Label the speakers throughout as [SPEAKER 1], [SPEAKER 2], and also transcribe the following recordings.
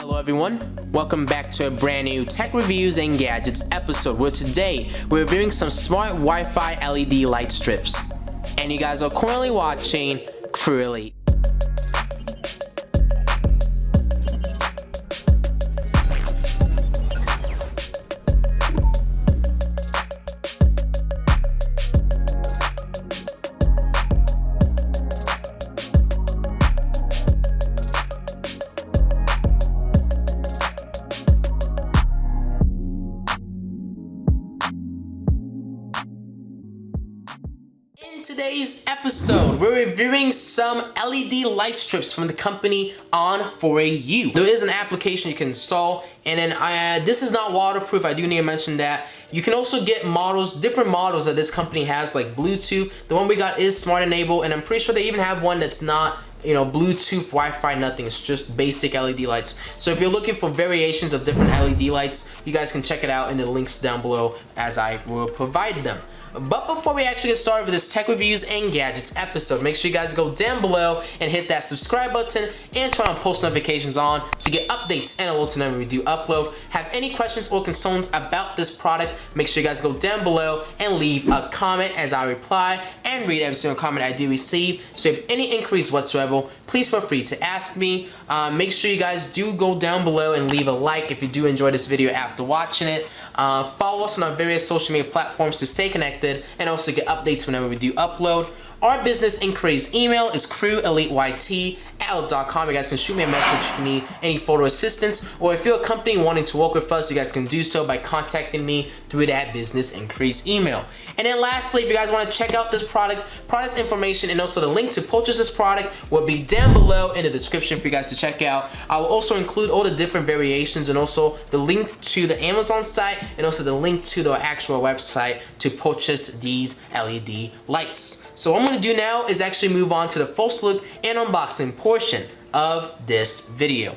[SPEAKER 1] Hello everyone, welcome back to a brand new tech reviews and gadgets episode where today we're reviewing some smart Wi-Fi LED light strips. And you guys are currently watching CrewElite. In today's episode, we're reviewing some LED light strips from the company OnForU. There is an application you can install, and then this is not waterproof. I do need to mention that. You can also get models, different models that this company has, like Bluetooth. The one we got is smart enable, and I'm pretty sure they even have one that's not, you know, Bluetooth, Wi-Fi, nothing. It's just basic LED lights. So if you're looking for variations of different LED lights, you guys can check it out in the links down below as I will provide them. But before we actually get started with this tech reviews and gadgets episode, make sure you guys go down below and hit that subscribe button and turn on post notifications on to get updates and alerts whenever we do upload. Have any questions or concerns about this product, make sure you guys go down below and leave a comment as I reply and read every single comment I do receive. So if any inquiries whatsoever, please feel free to ask me. Make sure you guys do go down below and leave a like if you do enjoy this video after watching it. Follow us on our various social media platforms to stay connected and also get updates whenever we do upload. Our business inquiries email is CrewElite@outlook.com. You guys can shoot me a message if you need any photo assistance, or if you're a company wanting to work with us, you guys can do so by contacting me through that business inquiries email. And then lastly, if you guys want to check out this product information and also the link to purchase this product will be down below in the description for you guys to check out. I will also include all the different variations and also the link to the Amazon site and also the link to the actual website to purchase these LED lights. So what I'm going to do now is actually move on to the first look and unboxing portion of this video.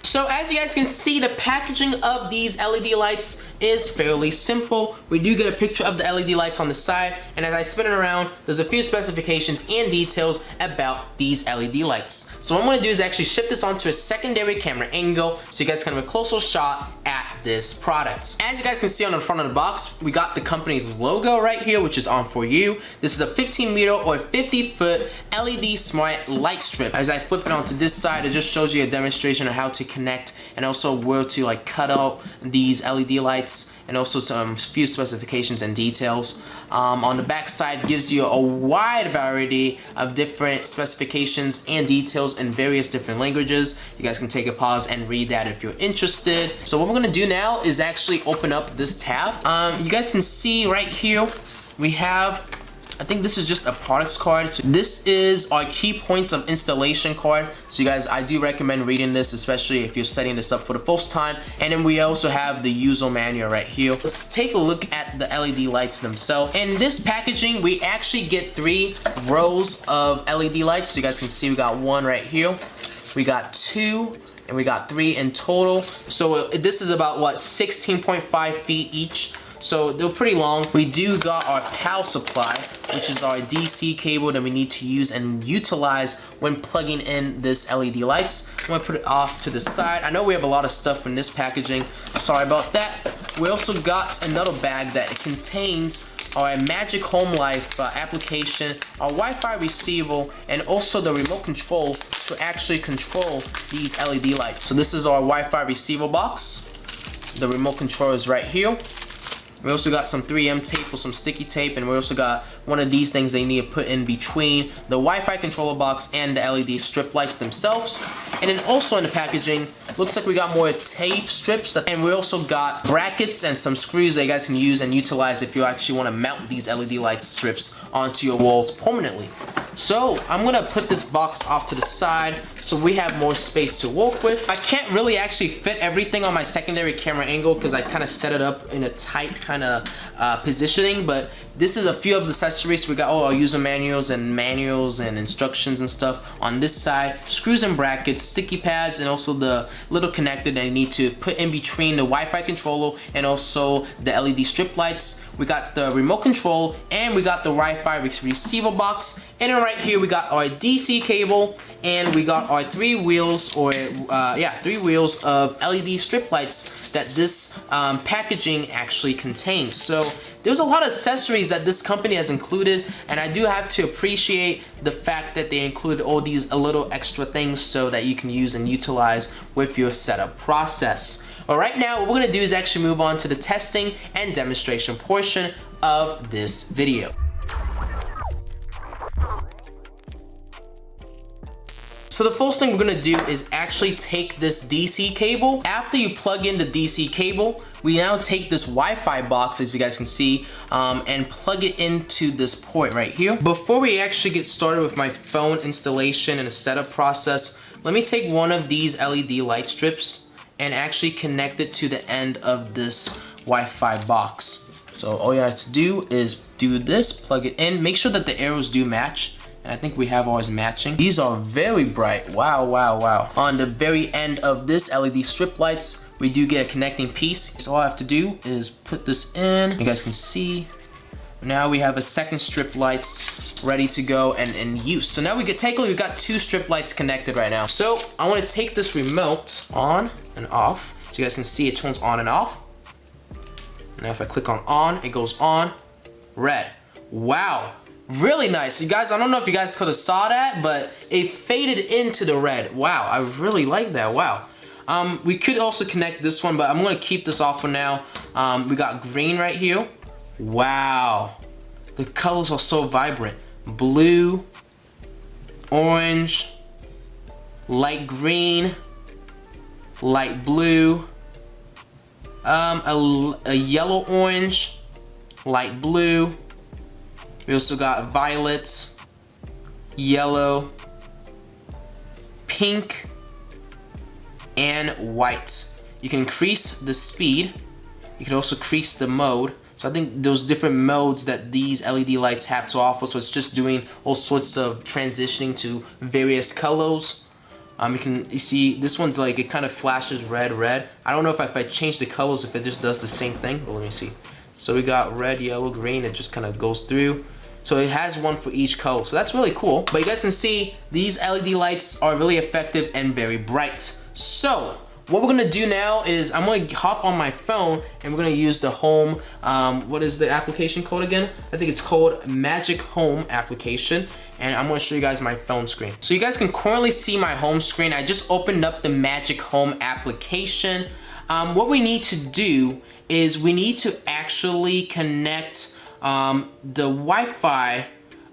[SPEAKER 1] So as you guys can see, the packaging of these LED lights is fairly simple. We do get a picture of the LED lights on the side, and as I spin it around, there's a few specifications and details about these LED lights. So what I'm going to do is actually shift this onto a secondary camera angle so you guys can have a closer shot at this product. As you guys can see on the front of the box, we got the company's logo right here, which is OnForU. This is a 15-meter or 50-foot LED smart light strip. As I flip it onto this side, it just shows you a demonstration of how to connect and also where to like cut out these LED lights, and also some few specifications and details. On the back side gives you a wide variety of different specifications and details in various different languages. You guys can take a pause and read that if you're interested. So what we're gonna do now is actually open up this tab. You guys can see right here we have, I think this is just a products card. So this is our key points of installation card. So you guys, I do recommend reading this, especially if you're setting this up for the first time. And then we also have the user manual right here. Let's take a look at the LED lights themselves. In this packaging, we actually get 3 rows of LED lights. So you guys can see we got 1 right here. We got 2. And we got 3 in total. So this is about what, 16.5 feet each. So they're pretty long. We do got our power supply, which is our DC cable that we need to use and utilize when plugging in this LED lights. I'm gonna put it off to the side. I know we have a lot of stuff in this packaging. Sorry about that. We also got another bag that contains our Magic Home Life application, our Wi-Fi receiver, and also the remote control to actually control these LED lights. So this is our Wi-Fi receiver box. The remote control is right here. We also got some 3M tape or some sticky tape, and we also got one of these things they need to put in between the Wi-Fi controller box and the LED strip lights themselves. And then also in the packaging, looks like we got more tape strips, and we also got brackets and some screws that you guys can use and utilize if you actually want to mount these LED light strips onto your walls permanently. So I'm gonna put this box off to the side so we have more space to work with. I can't really actually fit everything on my secondary camera angle because I kind of set it up in a tight kind of positioning, but this is a few of the accessories. We got all our user manuals and instructions and stuff on this side, screws and brackets, sticky pads, and also the little connector that you need to put in between the Wi-Fi controller and also the LED strip lights. We got the remote control and and we got the Wi-Fi receiver box, and then right here we got our DC cable, and we got our 3 wheels, or 3 wheels of LED strip lights that this packaging actually contains. So there's a lot of accessories that this company has included, and I do have to appreciate the fact that they included all these little extra things so that you can use and utilize with your setup process. All right, now what we're gonna do is actually move on to the testing and demonstration portion of this video. So the first thing we're gonna do is actually take this DC cable. After you plug in the DC cable, we now take this Wi-Fi box, as you guys can see, and plug it into this port right here. Before we actually get started with my phone installation and the setup process, let me take one of these LED light strips and actually connect it to the end of this Wi-Fi box. So all you have to do is do this, plug it in, make sure that the arrows do match. And I think we have ours matching. These are very bright. Wow, wow, wow. On the very end of this LED strip lights, we do get a connecting piece. So all I have to do is put this in. You guys can see. Now we have a second strip lights ready to go and in use. So now we've got 2 strip lights connected right now. So I want to take this remote on and off. So you guys can see it turns on and off. Now if I click on, it goes on, red. Wow. Really nice. You guys, I don't know if you guys could have saw that, but it faded into the red. Wow, I really like that. Wow. We could also connect this one, but I'm gonna keep this off for now. We got green right here. Wow. The colors are so vibrant. Blue, orange, light green, light blue, a yellow orange, light blue. We also got violet, yellow, pink, and white. You can increase the speed. You can also increase the mode. So I think those different modes that these LED lights have to offer. So it's just doing all sorts of transitioning to various colors. You see this one's like, it kind of flashes red. I don't know if I change the colors, if it just does the same thing, but let me see. So we got red, yellow, green. It just kind of goes through. So it has one for each color. So that's really cool. But you guys can see these LED lights are really effective and very bright. So what we're gonna do now is I'm gonna hop on my phone and we're gonna use the home, what is the application code again? I think it's called Magic Home application. And I'm gonna show you guys my phone screen. So you guys can currently see my home screen. I just opened up the Magic Home application. What we need to do is we need to actually connect the Wi-Fi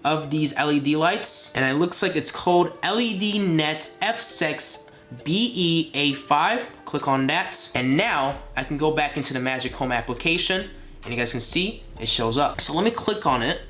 [SPEAKER 1] of these LED lights, and it looks like it's called LED Net F6 BEA5. Click on that, and now I can go back into the Magic Home application, and you guys can see it shows up. So let me click on it,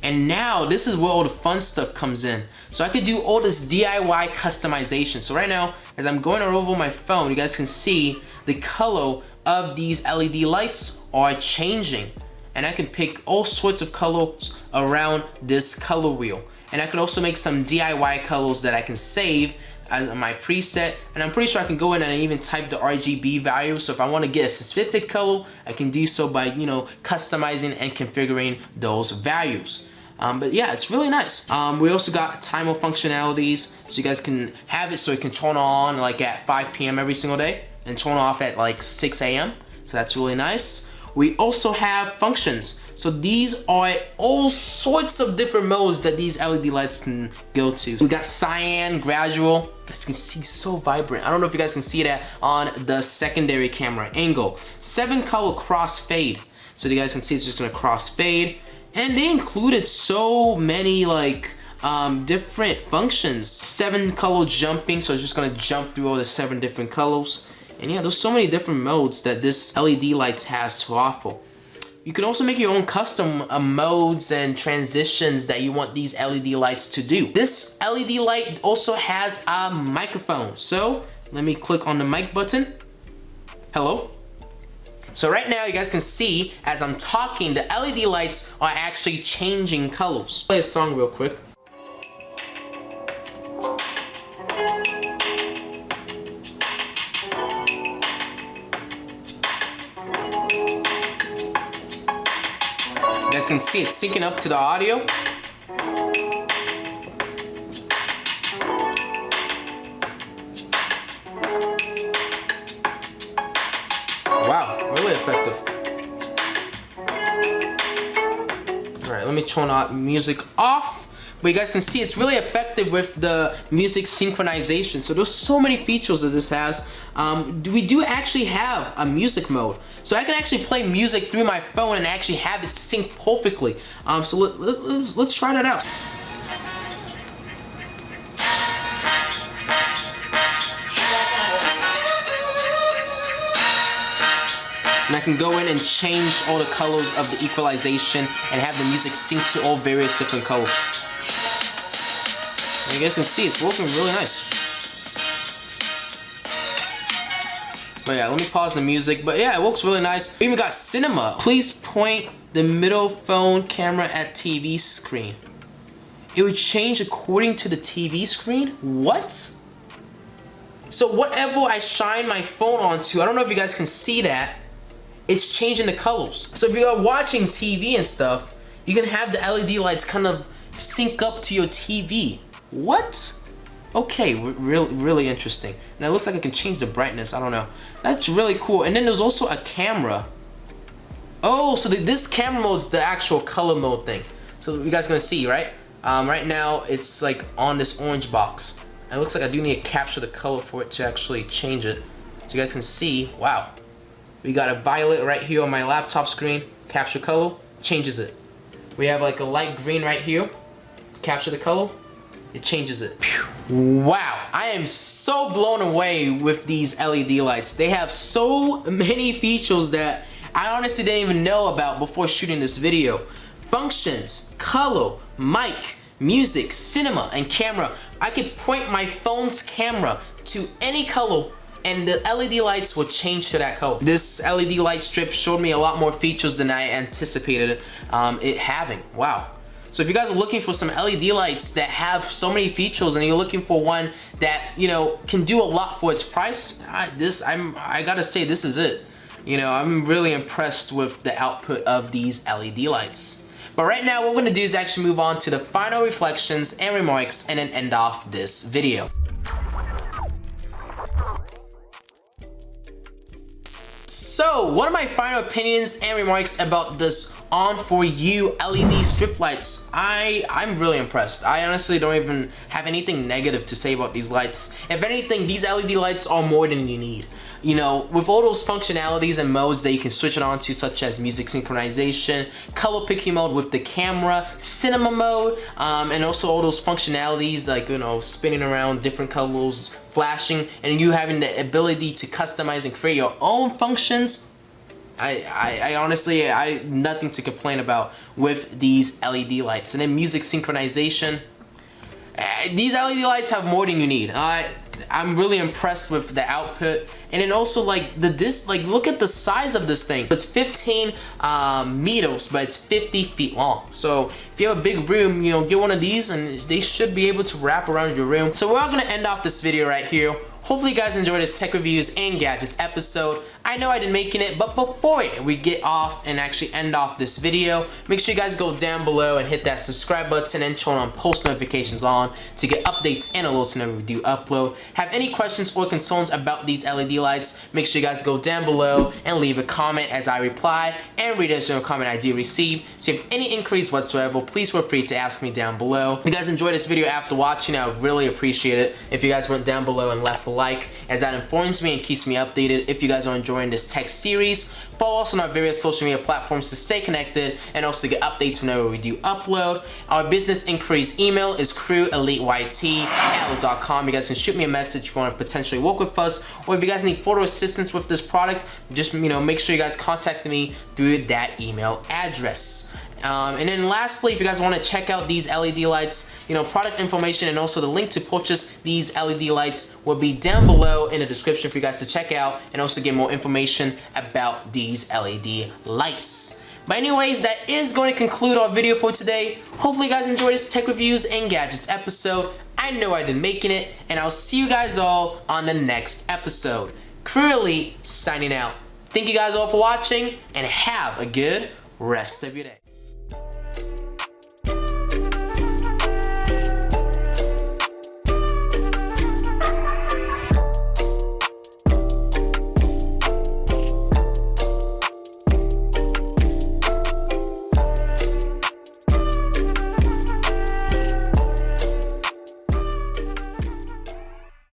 [SPEAKER 1] and now this is where all the fun stuff comes in. So I could do all this DIY customization. So right now, as I'm going over my phone, you guys can see the color of these LED lights are changing. And I can pick all sorts of colors around this color wheel. And I can also make some DIY colors that I can save as my preset. And I'm pretty sure I can go in and even type the RGB value. So if I want to get a specific color, I can do so by, customizing and configuring those values. But yeah, it's really nice. We also got timer functionalities, so you guys can have it so it can turn on like at 5 p.m. every single day and turn off at like 6 a.m. So that's really nice. We also have functions. So these are all sorts of different modes that these LED lights can go to. We got cyan, gradual. You guys can see so vibrant. I don't know if you guys can see that on the secondary camera angle. 7 color crossfade. So you guys can see it's just gonna crossfade. And they included so many different functions. 7 color jumping, so it's just gonna jump through all the 7 different colors. And yeah, there's so many different modes that this LED lights has to offer. You can also make your own custom modes and transitions that you want these LED lights to do. This LED light also has a microphone. So let me click on the mic button. Hello. So right now you guys can see as I'm talking, the LED lights are actually changing colors. Play a song real quick. You guys can see it's syncing up to the audio. Wow, really effective. Alright, let me turn on music off. But you guys can see it's really effective with the music synchronization. So there's so many features that this has. We do actually have a music mode. So I can actually play music through my phone and actually have it sync perfectly. So let's try that out. And I can go in and change all the colors of the equalization and have the music sync to all various different colors. And you guys can see it's working really nice. But yeah, let me pause the music. But yeah, it works really nice. We even got cinema. Please point the middle phone camera at TV screen. It would change according to the TV screen? What? So whatever I shine my phone onto, I don't know if you guys can see that, it's changing the colors. So if you are watching TV and stuff, you can have the LED lights kind of sync up to your TV. What? Okay, really interesting. And it looks like I can change the brightness, I don't know. That's really cool. And then there's also a camera. Oh, so this camera mode is the actual color mode thing. So you guys gonna see, right? Right now, it's like on this orange box. And it looks like I do need to capture the color for it to actually change it. So you guys can see, wow. We got a violet right here on my laptop screen. Capture color, changes it. We have like a light green right here. Capture the color, it changes it. Wow, I am so blown away with these LED lights. They have so many features that I honestly didn't even know about before shooting this video. Functions, color, mic, music, cinema, and camera. I could point my phone's camera to any color and the LED lights will change to that color. This LED light strip showed me a lot more features than I anticipated it having. Wow. So if you guys are looking for some LED lights that have so many features and you're looking for one that, you know, can do a lot for its price, I gotta say this is it. You know, I'm really impressed with the output of these LED lights. But right now what we're gonna do is actually move on to the final reflections and remarks and then end off this video. So, one of my final opinions and remarks about this OnForU LED strip lights, I'm really impressed. I honestly don't even have anything negative to say about these lights. If anything, these LED lights are more than you need. You know, with all those functionalities and modes that you can switch it on to, such as music synchronization, color picking mode with the camera, cinema mode, and also all those functionalities like, you know, spinning around different colors, flashing, and you having the ability to customize and create your own functions. I honestly, nothing to complain about with these LED lights. And then music synchronization. These LED lights have more than you need. I'm really impressed with the output. And then also like look at the size of this thing. It's 15 meters, but it's 50 feet long. So if you have a big room, you know, get one of these and they should be able to wrap around your room. So we're all gonna end off this video right here. Hopefully you guys enjoyed this tech reviews and gadgets episode. I know I didn't making it, but before we get off and actually end off this video, make sure you guys go down below and hit that subscribe button and turn on post notifications on to get updates and alerts whenever we do upload. Have any questions or concerns about these LED lights, make sure you guys go down below and leave a comment as I reply and read every single comment I do receive. So if you have any inquiries whatsoever, please feel free to ask me down below. If you guys enjoyed this video after watching, I would really appreciate it if you guys went down below and left a like, as that informs me and keeps me updated. If you guys are enjoying this tech series, follow us on our various social media platforms to stay connected and also get updates whenever we do upload. Our business inquiries email is CrewEliteYT@outlook.com. You guys can shoot me a message if you want to potentially work with us, or if you guys need photo assistance with this product, just, you know, make sure you guys contact me through that email address. And then lastly, if you guys want to check out these LED lights, you know, product information and also the link to purchase these LED lights will be down below in the description for you guys to check out and also get more information about these LED lights. But anyways, that is going to conclude our video for today. Hopefully you guys enjoyed this tech reviews and gadgets episode. I know I did making it, and I'll see you guys all on the next episode. CrewElite signing out. Thank you guys all for watching and have a good rest of your day.